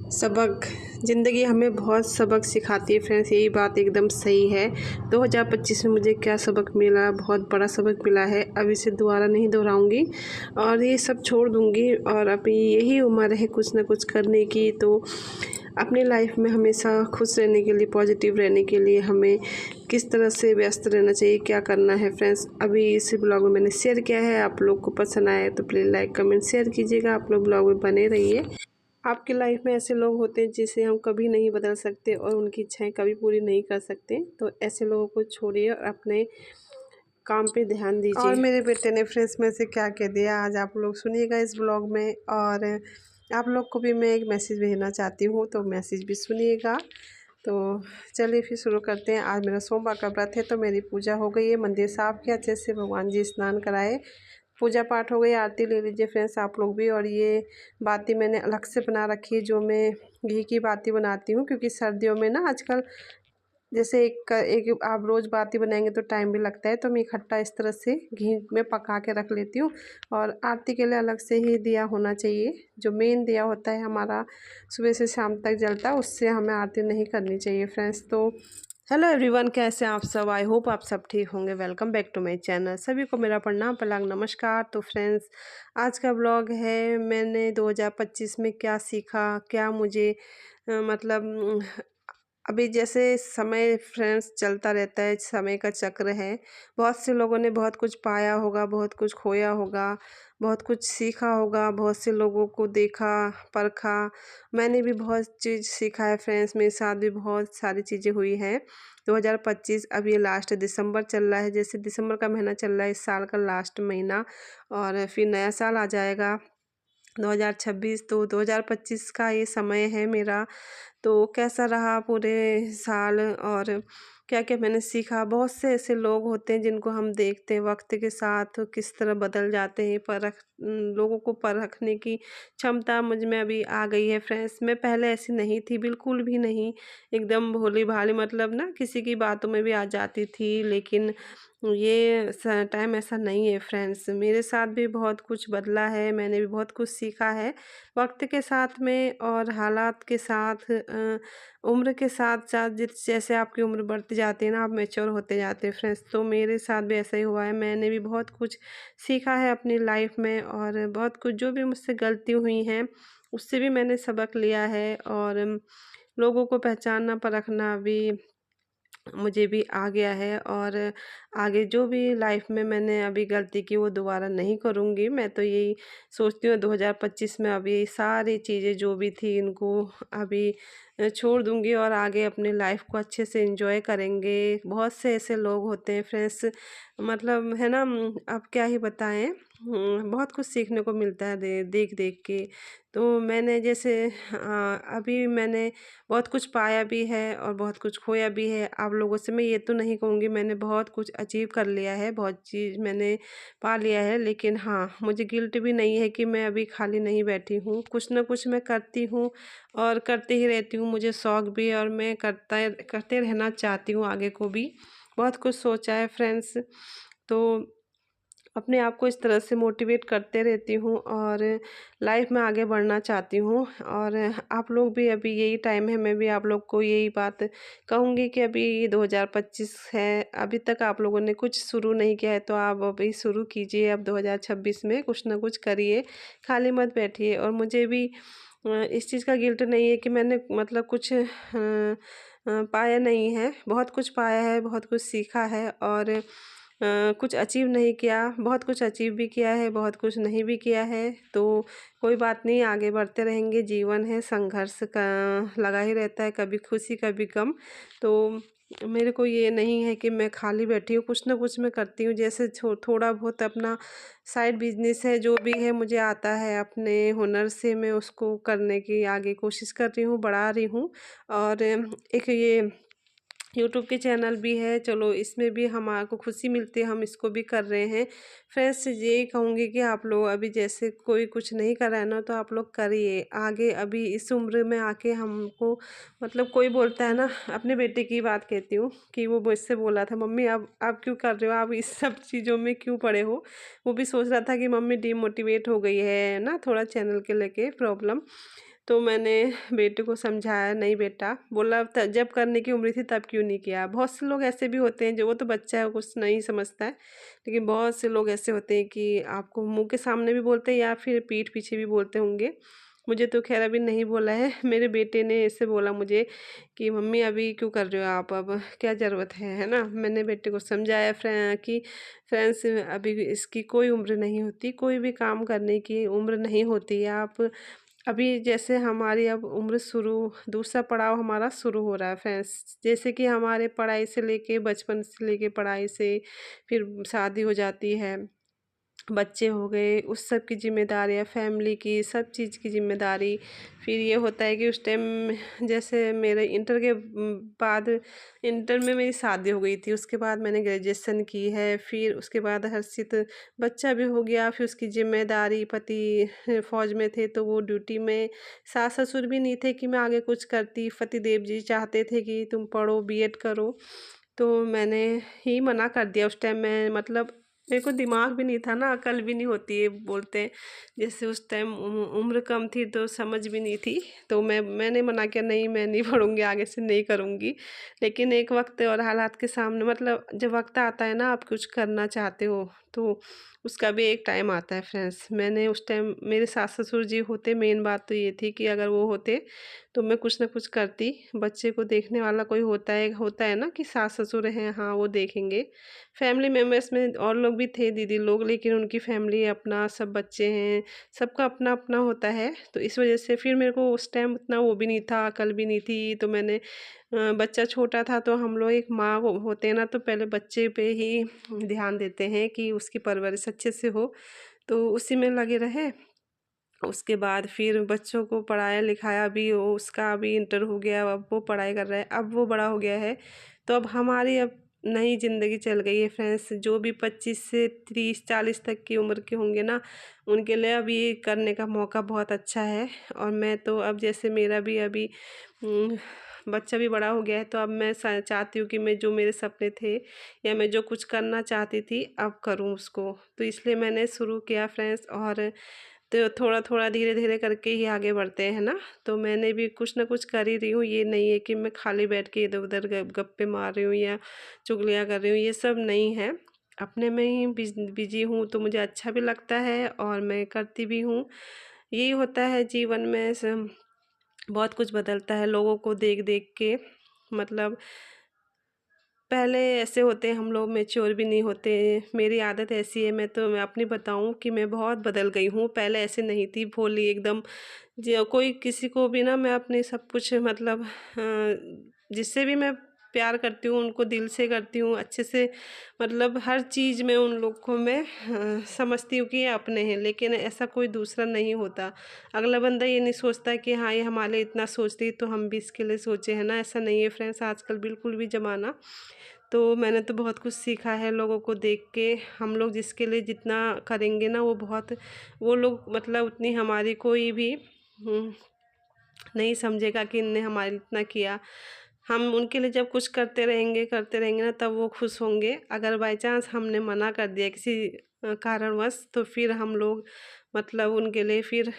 सबक ज़िंदगी हमें बहुत सबक सिखाती है फ्रेंड्स, यही बात एकदम सही है। 2025 में मुझे क्या सबक मिला, बहुत बड़ा सबक मिला है। अब इसे दोबारा नहीं दोहराऊंगी और ये सब छोड़ दूंगी। और अभी यही उम्र है कुछ ना कुछ करने की, तो अपनी लाइफ में हमेशा खुश रहने के लिए, पॉजिटिव रहने के लिए हमें किस तरह से व्यस्त रहना चाहिए, क्या करना है फ्रेंड्स, अभी इस ब्लॉग में मैंने शेयर किया है। आप लोग को पसंद आए तो प्लीज़ लाइक कमेंट शेयर कीजिएगा। आप लोग ब्लॉग में बने रहिए। आपकी लाइफ में ऐसे लोग होते हैं जिसे हम कभी नहीं बदल सकते और उनकी इच्छाएं कभी पूरी नहीं कर सकते, तो ऐसे लोगों को छोड़िए और अपने काम पे ध्यान दीजिए। और मेरे बेटे ने फ्रेंड्स में से क्या कह दिया, आज आप लोग सुनिएगा इस ब्लॉग में। और आप लोग को भी मैं एक मैसेज भेजना चाहती हूँ, तो मैसेज भी सुनिएगा। तो चलिए फिर शुरू करते हैं। आज मेरा सोमवार का व्रत है, तो मेरी पूजा हो गई है, मंदिर साफ़ किया अच्छे से, भगवान जी स्नान कराए, पूजा पाठ हो गई, आरती ले लीजिए फ्रेंड्स आप लोग भी। और ये बाती मैंने अलग से बना रखी है, जो मैं घी की बाती बनाती हूँ, क्योंकि सर्दियों में ना आजकल जैसे एक आप रोज़ बाती बनाएंगे तो टाइम भी लगता है, तो मैं इकट्ठा इस तरह से घी में पका के रख लेती हूँ। और आरती के लिए अलग से ही दिया होना चाहिए, जो मेन दिया होता है हमारा सुबह से शाम तक जलता है, उससे हमें आरती नहीं करनी चाहिए फ्रेंड्स। तो हेलो एवरीवन, कैसे हैं आप सब? आई होप आप सब ठीक होंगे। Welcome back to my channel. सभी को मेरा प्रणाम प्रणाम नमस्कार। तो फ्रेंड्स, आज का ब्लॉग है मैंने 2025 में क्या सीखा, क्या मुझे मतलब अभी जैसे समय फ्रेंड्स चलता रहता है, समय का चक्र है। बहुत से लोगों ने बहुत कुछ पाया होगा, बहुत कुछ खोया होगा, बहुत कुछ सीखा होगा, बहुत से लोगों को देखा परखा। मैंने भी बहुत चीज़ सीखा है फ्रेंड्स, मेरे साथ भी बहुत सारी चीज़ें हुई हैं। 2025 अब ये लास्ट दिसंबर चल रहा है, जैसे दिसंबर का महीना चल रहा है, इस साल का लास्ट महीना, और फिर नया साल आ जाएगा 2026। तो 2025 का ये समय है मेरा। तो कैसा रहा पूरे साल और क्या-क्या मैंने सीखा। बहुत से ऐसे लोग होते हैं जिनको हम देखते हैं वक़्त के साथ किस तरह बदल जाते हैं, लोगों को परखने की क्षमता मुझ में अभी आ गई है फ्रेंड्स। मैं पहले ऐसी नहीं थी, बिल्कुल भी नहीं, एकदम भोली-भाली, मतलब ना किसी की बातों में भी आ जाती थी। लेकिन ये टाइम ऐसा नहीं है फ्रेंड्स, मेरे साथ भी बहुत कुछ बदला है, मैंने भी बहुत कुछ सीखा है वक्त के साथ में और हालात के साथ। उम्र के साथ साथ जैसे आपकी उम्र बढ़ती जाती है ना, आप मैच्योर होते जाते हैं फ्रेंड्स, तो मेरे साथ भी ऐसा ही हुआ है। मैंने भी बहुत कुछ सीखा है अपनी लाइफ में, और बहुत कुछ जो भी मुझसे गलती हुई हैं उससे भी मैंने सबक लिया है। और लोगों को पहचानना परखना भी मुझे भी आ गया है। और आगे जो भी लाइफ में मैंने अभी गलती की वो दोबारा नहीं करूँगी। मैं तो यही सोचती हूँ 2025 में अभी सारी चीज़ें जो भी थी इनको अभी छोड़ दूँगी और आगे अपनी लाइफ को अच्छे से एंजॉय करेंगे। बहुत से ऐसे लोग होते हैं फ्रेंड्स, मतलब है ना, अब क्या ही बताएं। बहुत कुछ सीखने को मिलता है देख देख के। तो मैंने जैसे अभी मैंने बहुत कुछ पाया भी है और बहुत कुछ खोया भी है। आप लोगों से मैं ये तो नहीं कहूँगी मैंने बहुत कुछ अचीव कर लिया है, बहुत चीज़ मैंने पा लिया है, लेकिन हाँ, मुझे गिल्ट भी नहीं है कि मैं अभी खाली नहीं बैठी हूँ। कुछ ना कुछ मैं करती हूँ और करती ही रहती हूँ। मुझे शौक भी है और मैं करते रहना चाहती हूँ आगे को भी। बहुत कुछ सोचा है फ्रेंड्स, तो अपने आप को इस तरह से मोटिवेट करते रहती हूँ और लाइफ में आगे बढ़ना चाहती हूँ। और आप लोग भी, अभी यही टाइम है, मैं भी आप लोग को यही बात कहूँगी कि अभी 2025 है, अभी तक आप लोगों ने कुछ शुरू नहीं किया है तो आप अभी शुरू कीजिए। अब 2026 में कुछ ना कुछ करिए, खाली मत बैठिए। और मुझे भी इस चीज़ का गिल्ट नहीं है कि मैंने मतलब कुछ पाया नहीं है। बहुत कुछ पाया है, बहुत कुछ सीखा है और कुछ अचीव नहीं किया, बहुत कुछ अचीव भी किया है, बहुत कुछ नहीं भी किया है। तो कोई बात नहीं, आगे बढ़ते रहेंगे। जीवन है, संघर्ष का लगा ही रहता है, कभी खुशी कभी गम। तो मेरे को ये नहीं है कि मैं खाली बैठी हूँ, कुछ ना कुछ मैं करती हूँ। जैसे थोड़ा बहुत अपना साइड बिजनेस है, जो भी है मुझे आता है, अपने हुनर से मैं उसको करने की आगे कोशिश कर रही हूँ, बढ़ा रही हूँ। और एक ये यूट्यूब के चैनल भी है, चलो इसमें भी हमारे खुशी मिलती है, हम इसको भी कर रहे हैं। फ्रेंड्स, यही कहूँगी कि आप लोग अभी जैसे कोई कुछ नहीं कर रहा है ना, तो आप लोग करिए आगे। अभी इस उम्र में आके हमको, मतलब कोई बोलता है ना, अपने बेटे की बात कहती हूँ कि वो मुझसे बोला था, मम्मी आप क्यों कर रहे हो, आप इस सब चीज़ों में क्यों पड़े हो। वो भी सोच रहा था कि मम्मी डिमोटिवेट हो गई है ना, थोड़ा चैनल के लेके प्रॉब्लम। तो मैंने बेटे को समझाया, नहीं बेटा, बोला त जब करने की उम्र थी तब क्यों नहीं किया। बहुत से लोग ऐसे भी होते हैं, जो वो तो बच्चा है, वो कुछ नहीं समझता है, लेकिन बहुत से लोग ऐसे होते हैं कि आपको मुँह के सामने भी बोलते हैं या फिर पीठ पीछे भी बोलते होंगे। मुझे तो ख़ैर अभी नहीं बोला है, मेरे बेटे ने ऐसे बोला मुझे कि मम्मी अभी क्यों कर रहे हो आप, अब क्या ज़रूरत है ना? मैंने बेटे को समझाया कि फ्रेंड्स अभी इसकी कोई उम्र नहीं होती, कोई भी काम करने की उम्र नहीं होती है। आप अभी जैसे हमारी अब उम्र शुरू, दूसरा पड़ाव हमारा शुरू हो रहा है फ्रेंड्स। जैसे कि हमारे पढ़ाई से लेके, बचपन से लेके पढ़ाई से फिर शादी हो जाती है, बच्चे हो गए, उस सब की ज़िम्मेदारियाँ, फैमिली की, सब चीज़ की ज़िम्मेदारी। फिर ये होता है कि उस टाइम जैसे मेरे इंटर के बाद, इंटर में मेरी शादी हो गई थी, उसके बाद मैंने ग्रेजुएशन की है, फिर उसके बाद हर्षित बच्चा भी हो गया, फिर उसकी ज़िम्मेदारी, पति फ़ौज में थे तो वो ड्यूटी में, सास-ससुर भी नहीं थे कि मैं आगे कुछ करती, पतिदेव जी चाहते थे कि तुम पढ़ो, बीएड करो, तो मैंने ही मना कर दिया उस टाइम। मैं मतलब मेरे को दिमाग भी नहीं था ना, अकल भी नहीं होती है बोलते हैं, जैसे उस टाइम उम्र कम थी तो समझ भी नहीं थी, तो मैंने मना किया, नहीं मैं नहीं पढ़ूँगी, आगे से नहीं करूँगी। लेकिन एक वक़्त और हालात के सामने, मतलब जब वक़्त आता है ना, आप कुछ करना चाहते हो, तो उसका भी एक टाइम आता है फ्रेंड्स। मैंने उस टाइम, मेरे सास-ससुर जी होते, मेन बात तो ये थी कि अगर वो होते तो मैं कुछ ना कुछ करती। बच्चे को देखने वाला कोई होता है ना कि सास-ससुर हैं, हाँ, वो देखेंगे। फैमिली मेंबर्स में और लोग भी थे, दीदी लोग, लेकिन उनकी फैमिली अपना, सब बच्चे हैं, सबका अपना-अपना होता है। तो इस वज़ह से फिर मेरे को उस टाइम उतना वो भी नहीं था, अकल भी नहीं थी, तो मैंने बच्चा छोटा था तो हम लोग, एक माँ हो होते हैं ना, तो पहले बच्चे पे ही ध्यान देते हैं कि उसकी परवरिश अच्छे से हो, तो उसी में लगे रहे। उसके बाद फिर बच्चों को पढ़ाया-लिखाया भी, वो उसका अभी इंटर हो गया, अब वो पढ़ाई कर रहा है, अब वो बड़ा हो गया है, तो अब हमारी अब नई ज़िंदगी चल गई है फ्रेंड्स। जो भी 25 से 30-40 तक की उम्र के होंगे ना, उनके लिए अब ये करने का मौका बहुत अच्छा है। और मैं तो अब, जैसे मेरा भी अभी बच्चा भी बड़ा हो गया है, तो अब मैं चाहती हूँ कि मैं, जो मेरे सपने थे या मैं जो कुछ करना चाहती थी, अब करूँ उसको। तो इसलिए मैंने शुरू किया फ्रेंड्स, और तो थोड़ा-थोड़ा, धीरे-धीरे करके ही आगे बढ़ते हैं ना। तो मैंने भी कुछ ना कुछ कर ही रही हूँ, ये नहीं है कि मैं खाली बैठ के इधर-उधर गप्पे मार रही हूँ या चुगलियाँ कर रही हूँ, ये सब नहीं है। अपने में ही बिज़ी हूँ, तो मुझे अच्छा भी लगता है और मैं करती भी हूँ। यही होता है जीवन में, बहुत कुछ बदलता है लोगों को देख-देख के, मतलब पहले ऐसे होते हैं, हम लोग मैच्योर भी नहीं होते। मेरी आदत ऐसी है, मैं अपनी बताऊँ कि मैं बहुत बदल गई हूँ। पहले ऐसे नहीं थी, भोली एकदम, जो कोई किसी को भी ना, मैं अपने सब कुछ, मतलब जिससे भी मैं प्यार करती हूँ उनको दिल से करती हूँ, अच्छे से, मतलब हर चीज़ में उन लोग को मैं समझती हूँ कि ये अपने हैं। लेकिन ऐसा कोई दूसरा नहीं होता। अगला बंदा ये नहीं सोचता कि हाँ, ये हमारे लिए इतना सोचती है तो हम भी इसके लिए सोचे, है ना? ऐसा नहीं है फ्रेंड्स, आजकल बिल्कुल भी ज़माना। तो मैंने तो बहुत कुछ सीखा है लोगों को देख के। हम लोग जिसके लिए जितना करेंगे ना, वो बहुत, वो लोग मतलब उतनी हमारी कोई भी नहीं समझेगा कि इनने हमारे लिए इतना किया। हम उनके लिए जब कुछ करते रहेंगे ना, तब वो खुश होंगे। अगर बाय चांस हमने मना कर दिया किसी कारणवश, तो फिर हम लोग, मतलब उनके लिए फिर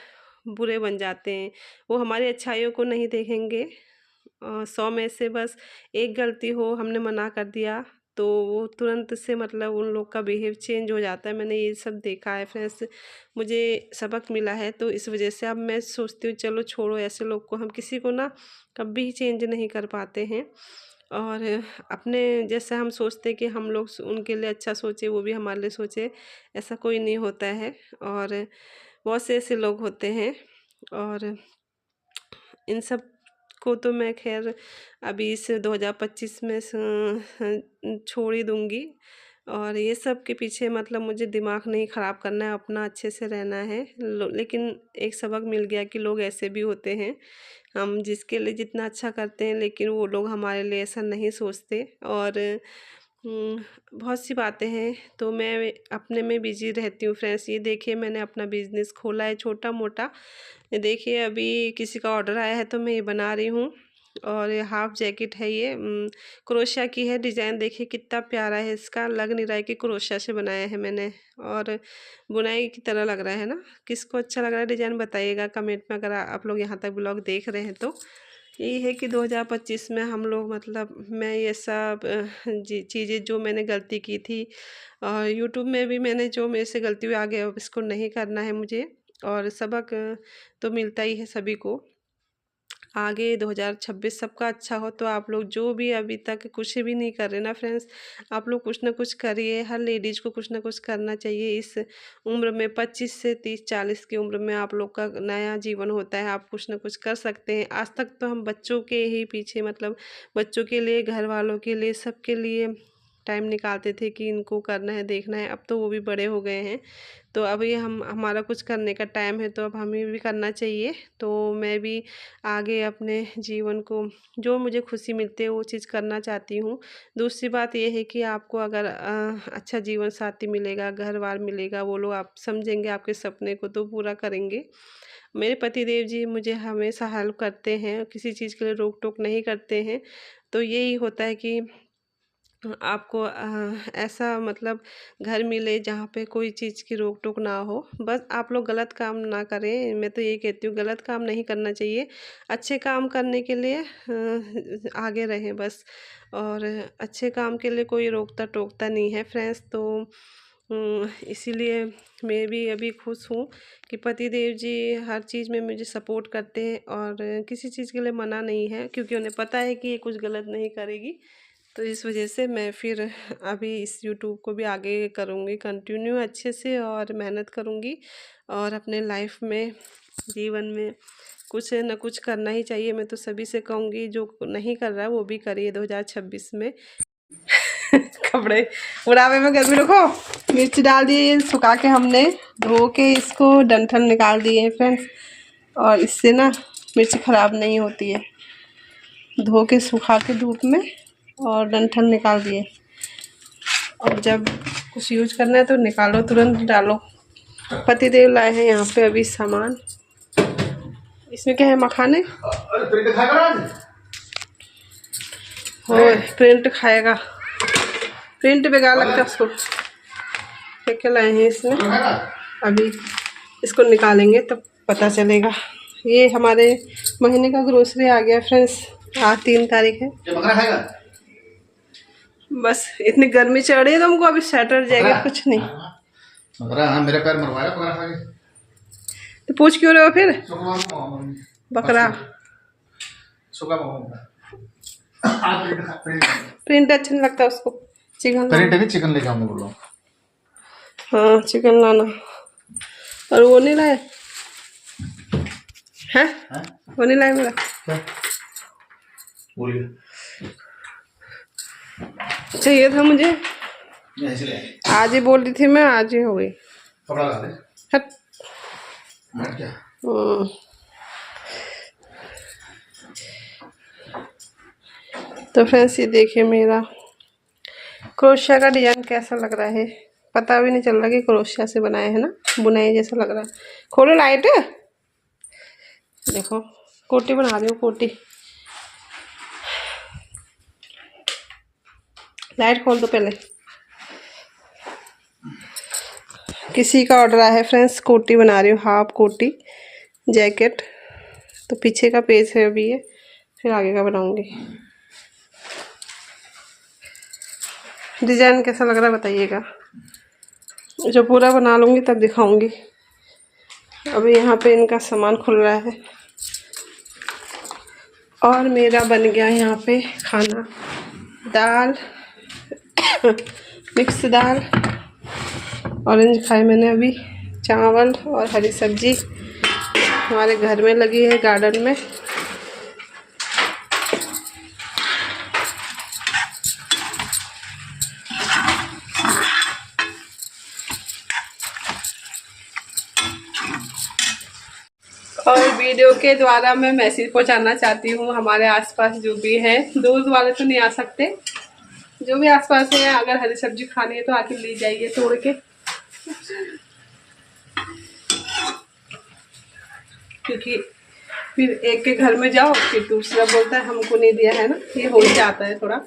बुरे बन जाते हैं। वो हमारी अच्छाइयों को नहीं देखेंगे। 100 में से बस एक गलती हो, हमने मना कर दिया, तो वो तुरंत से, मतलब उन लोग का बिहेव चेंज हो जाता है। मैंने ये सब देखा है फ्रेंड्स, मुझे सबक मिला है, तो इस वजह से अब मैं सोचती हूँ, चलो छोड़ो ऐसे लोग को, हम किसी को ना कभी चेंज नहीं कर पाते हैं। और अपने जैसा हम सोचते हैं कि हम लोग उनके लिए अच्छा सोचे, वो भी हमारे लिए सोचे, ऐसा कोई नहीं होता है। और बहुत से ऐसे लोग होते हैं, और इन सब को तो मैं खैर अभी इस 2025 में छोड़ ही दूँगी। और ये सब के पीछे, मतलब मुझे दिमाग नहीं ख़राब करना है, अपना अच्छे से रहना है। लेकिन एक सबक मिल गया कि लोग ऐसे भी होते हैं, हम जिसके लिए जितना अच्छा करते हैं, लेकिन वो लोग हमारे लिए ऐसा नहीं सोचते। और बहुत सी बातें हैं, तो मैं अपने में बिज़ी रहती हूँ फ्रेंड्स। ये देखिए, मैंने अपना बिज़नेस खोला है छोटा-मोटा। ये देखिए, अभी किसी का ऑर्डर आया है तो मैं ये बना रही हूँ। और ये हाफ जैकेट है, ये क्रोशिया की है। डिज़ाइन देखिए कितना प्यारा है इसका, लग नहीं रहा है कि क्रोशिया से बनाया है मैंने, और बुनाई की तरह लग रहा है ना। किसको अच्छा लग रहा है डिज़ाइन बताइएगा कमेंट में, अगर आप लोग यहाँ तक ब्लॉग देख रहे हैं तो। यही है कि 2025 में हम लोग मतलब मैं ये सब चीज़ें जो मैंने गलती की थी, और यूट्यूब में भी मैंने जो मेरे से गलती हुई आगे अब इसको नहीं करना है मुझे। और सबक तो मिलता ही है सभी को। आगे 2026 सबका अच्छा हो। तो आप लोग जो भी अभी तक कुछ भी नहीं कर रहे ना फ्रेंड्स, आप लोग कुछ ना कुछ करिए। हर लेडीज़ को कुछ ना कुछ करना चाहिए इस उम्र में। 25 से 30-40 की उम्र में आप लोग का नया जीवन होता है, आप कुछ ना कुछ कर सकते हैं। आज तक तो हम बच्चों के ही पीछे मतलब बच्चों के लिए, घर वालों के लिए, सबके लिए टाइम निकालते थे कि इनको करना है, देखना है। अब तो वो भी बड़े हो गए हैं, तो अब ये हमारा कुछ करने का टाइम है, तो अब हमें भी करना चाहिए। तो मैं भी आगे अपने जीवन को जो मुझे खुशी मिलती है वो चीज़ करना चाहती हूँ। दूसरी बात ये है कि आपको अगर अच्छा जीवन साथी मिलेगा, घर-बार मिलेगा, वो लोग आप समझेंगे आपके सपने को तो पूरा करेंगे। मेरे पतिदेव जी मुझे हमेशा हेल्प करते हैं, किसी चीज़ के लिए रोक-टोक नहीं करते हैं। तो यही होता है कि आपको ऐसा मतलब घर मिले जहाँ पे कोई चीज़ की रोक टोक ना हो। बस आप लोग गलत काम ना करें, मैं तो यही कहती हूँ गलत काम नहीं करना चाहिए। अच्छे काम करने के लिए आगे रहें बस। और अच्छे काम के लिए कोई रोकता टोकता नहीं है फ्रेंड्स। तो इसीलिए मैं भी अभी खुश हूँ कि पतिदेव जी हर चीज़ में मुझे सपोर्ट करते हैं, और किसी चीज़ के लिए मना नहीं है, क्योंकि उन्हें पता है कि ये कुछ गलत नहीं करेगी। तो इस वजह से मैं फिर अभी इस यूट्यूब को भी आगे करूँगी कंटिन्यू अच्छे से, और मेहनत करूँगी। और अपने लाइफ में, जीवन में कुछ न कुछ करना ही चाहिए। मैं तो सभी से कहूँगी जो नहीं कर रहा है वो भी करिए 2026 में। कपड़े बुढ़ावे में घर में रखो। मिर्च डाल दिए सुखा के, हमने धो के इसको डंठल निकाल दिए हैं फ्रेंड्स। और इससे ना मिर्च ख़राब नहीं होती है। धो के सुखा के धूप में और डंठल निकाल दिए। और जब कुछ यूज करना है तो निकालो, तुरंत डालो। पतिदेव लाए हैं यहाँ पे अभी सामान। इसमें क्या है, मखाने। हो प्रिंट खाएगा, प्रिंट बेकार लगता है उसको। क्या क्या लाए हैं इसमें, अभी इसको निकालेंगे तब पता चलेगा। ये हमारे महीने का ग्रोसरी आ गया फ्रेंड्स। आज 3 तारीख है। बस इतनी गर्मी चढ़ रही है तुमको, अभी स्वेटर जैकेट कुछ नहीं। हाँ, मेरे पैर मरवाया तो पूछ क्यों रहे हो फिर? बकरा प्रिंट अच्छा नहीं लगता उसको। चिकन लेके आऊंगा बोलो। हाँ चिकन लाना। और वो नहीं लाए हैं? वो नहीं लाए मेरा। बोलिए। चाहिए था मुझे, आज ही बोल रही थी मैं, आज ही हो गई। कपड़ा ला दे। हट। क्या? तो फ्रेंड्स ये देखिए मेरा क्रोशिया का डिजाइन कैसा लग रहा है। पता भी नहीं चल रहा कि क्रोशिया से बनाया है ना, बुनाई जैसा लग रहा है। खोलो लाइट, देखो कोटी बना रही हूँ, कोटी। लाइट खोल दो पहले। किसी का ऑर्डर आया है फ्रेंड्स, कोटी बना रही हूँ, हाफ कोटी जैकेट। तो पीछे का पेज है अभी ये, फिर आगे का बनाऊंगी। डिजाइन कैसा लग रहा है बताइएगा। जो पूरा बना लूँगी तब दिखाऊंगी। अभी यहाँ पे इनका सामान खुल रहा है। और मेरा बन गया यहाँ पे खाना, दाल मिक्स दाल, ऑरेंज खाए मैंने अभी, चावल और हरी सब्जी हमारे घर में लगी है गार्डन में। और वीडियो के द्वारा मैं मैसेज पहुंचाना चाहती हूँ हमारे आसपास जो भी है, दूर वाले तो नहीं आ सकते, जो भी आसपास है अगर हरी सब्जी खानी है तो आके ले जाइए तोड़ के। क्योंकि फिर एक के घर में जाओ फिर दूसरा बोलता है हमको नहीं दिया है ना, ये हो ही जाता है थोड़ा।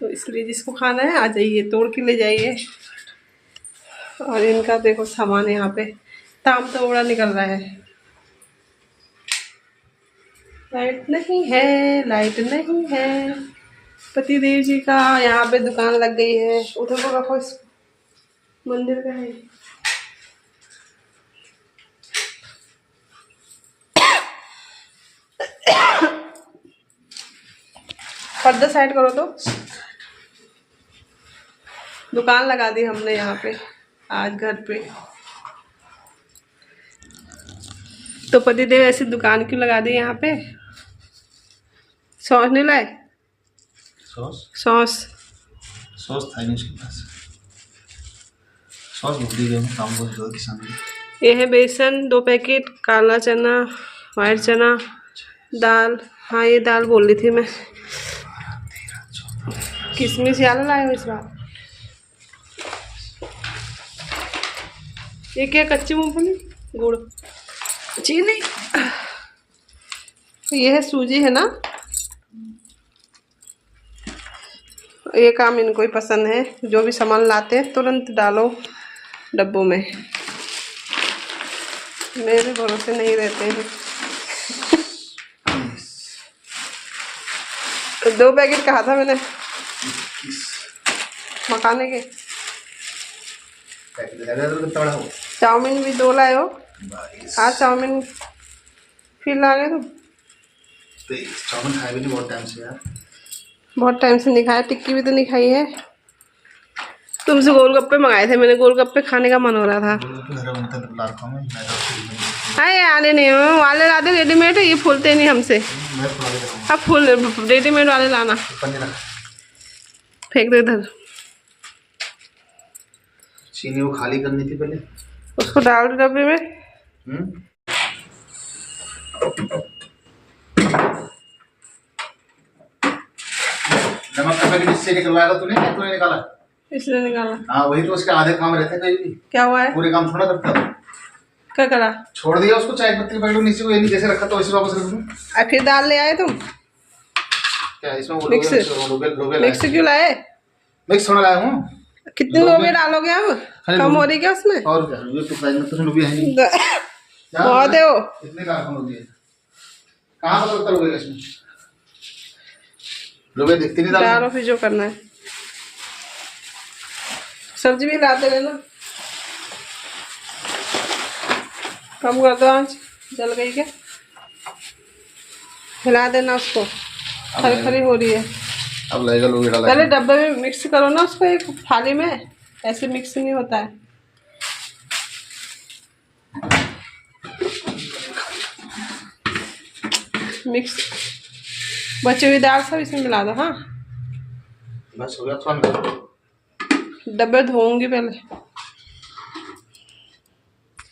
तो इसलिए जिसको खाना है आ जाइए, तोड़ के ले जाइए। और इनका देखो सामान यहाँ पे ताम तोड़ा निकल रहा है। लाइट नहीं है, लाइट नहीं है। पतिदेव जी का यहाँ पे दुकान लग गई है। उधर को रखो इसको, मंदिर का है। पर्दा साइड करो तो। दुकान लगा दी हमने यहाँ पे आज घर पे। तो पतिदेव ऐसी दुकान क्यों लगा दी यहाँ पे? सॉस नहीं लाए? सॉस था ही नहीं उसके पास। सॉस भूल गए, काम बहुत जल्दी किसान। ये है बेसन 2 पैकेट, काला चना, वाइट चना, दाल। हाँ ये दाल बोल रही थी मैं। किशमिश ज़्यादा लाए हो इस बार। ये क्या कच्ची मूंगफली, गुड़, चीनी। ये है सूजी है ना। ये काम इनको ही पसंद है, जो भी सामान लाते हैं तुरंत डालो डब्बों में। मेरे भरोसे नहीं रहते हैं। 2 पैकेट कहा था मैंने मखाने के। चाउमीन भी 2 लाए हो। आज चाउमीन फिर ला गए तुम। चाउमीन खाए भी नहीं बहुत टाइम से यार। बहुत टाइम से नहीं खाया। टिक्की भी तो नहीं खाई है। तुमसे गोलगप्पे मंगाए थे मैंने, गोलगप्पे खाने का मन हो रहा था। अरे आने नहीं वाले लाते रेडीमेड, ये फूलते नहीं हमसे। अब फूल रेडीमेड वाले लाना। फेंक दो इधर। चीनी वो खाली करनी थी पहले, उसको डाल दो डब्बे में। नमक का पैकेट इससे निकलवाया था तूने, क्या तूने निकाला? इसलिए निकाला। हाँ वही तो, उसके आधे काम रहते कहीं भी। क्या हुआ है? पूरे काम थोड़ा करता। क्या करा? छोड़ दिया उसको, चाय पत्ती पैकेट नीचे को यही जैसे रखा था वैसे वापस रख दूं। फिर दाल ले आए तुम? क्या इसमें वो मिक्स क्यों लाए? मिक्स थोड़ा लाया हूँ। कितने लोगे डालोगे अब? कम हो रही क्या उसमें? और क्या, ये तो प्राइस में तो लोबी है नहीं। बहुत है वो। इतने का कम हो गया। कहाँ पर लोगे इसमें? लोबे दिखती नहीं। डालो फिर जो करना है। सब्जी भी लाते रहना। कम कर दो आंच, जल गई क्या? हिला देना उसको, खरी खरी हो रही है। अब लगेगा लोगे डाला। पहले डब्बे में मिक्स करो ना उसको, एक थाली में। ऐसे मिक्स नहीं होता है। मिक्स बची हुई दाल सब इसमें मिला दो। हाँ बस हो गया। डब्बे धोऊंगी पहले।